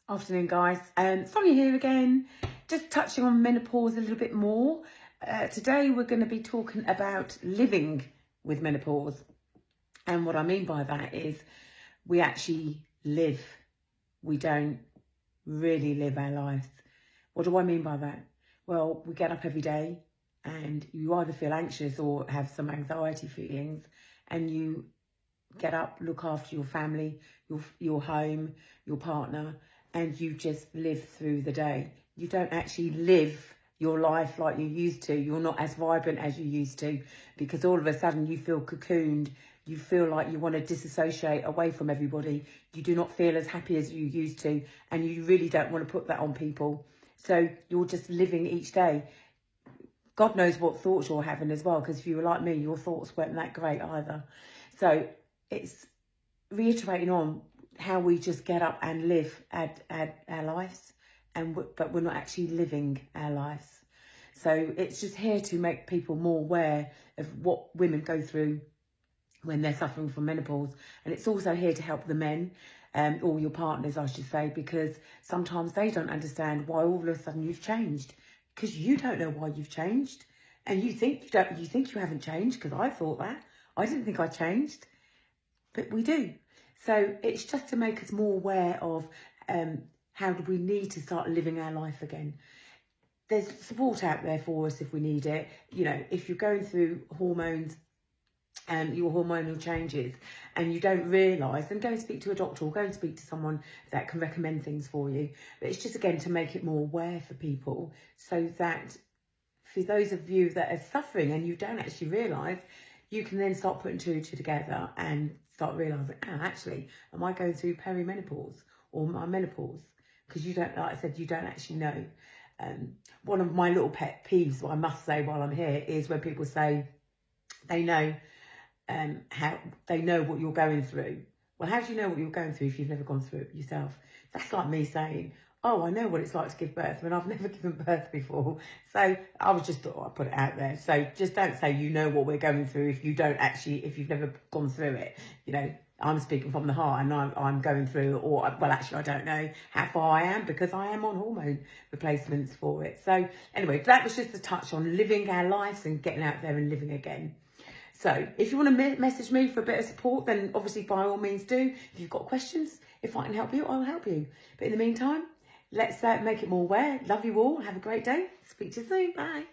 Afternoon, guys. Sonia here again, just touching on menopause a little bit more. Today we're going to be talking about living with menopause. And what I mean by that is we actually live. We don't really live our lives. What do I mean by that? Well, we get up every day and you either feel anxious or have some anxiety feelings, and you get up, look after your family, your home, your partner, and you just live through the day. You don't actually live your life like you used to. You're not as vibrant as you used to, because all of a sudden you feel cocooned. You feel like you want to disassociate away from everybody. You do not feel as happy as you used to, and you really don't want to put that on people. So you're just living each day. God knows what thoughts you're having as well, because if you were like me, your thoughts weren't that great either. So it's reiterating on how we just get up and live our lives, but we're not actually living our lives. So it's just here to make people more aware of what women go through when they're suffering from menopause. And it's also here to help the men, or your partners, I should say, because sometimes they don't understand why all of a sudden you've changed, because you don't know why you've changed. And you think you haven't changed, because I thought that. I didn't think I changed, but we do. So it's just to make us more aware of how do we need to start living our life again. There's support out there for us if we need it. You know, if you're going through hormones and your hormonal changes and you don't realise, then go and speak to a doctor or go and speak to someone that can recommend things for you. But it's just, again, to make it more aware for people, so that for those of you that are suffering and you don't actually realise, you can then start putting two together and start realising, actually, am I going through perimenopause or my menopause? Because you don't, like I said, you don't actually know. One of my little pet peeves, what I must say while I'm here, is when people say they know how they know what you're going through. Well, how do you know what you're going through if you've never gone through it yourself? That's like me saying, oh, I know what it's like to give birth when I've never given birth before. So I was just thought I'd put it out there. So just don't say you know what we're going through if you don't actually, if you've never gone through it. You know, I'm speaking from the heart, and I'm going through, or, well, actually, I don't know how far I am, because I am on hormone replacements for it. So anyway, that was just a touch on living our lives and getting out there and living again. So if you want to message me for a bit of support, then obviously by all means do. If you've got questions, if I can help you, I'll help you. But in the meantime, let's make it more aware. Love you all. Have a great day. Speak to you soon. Bye.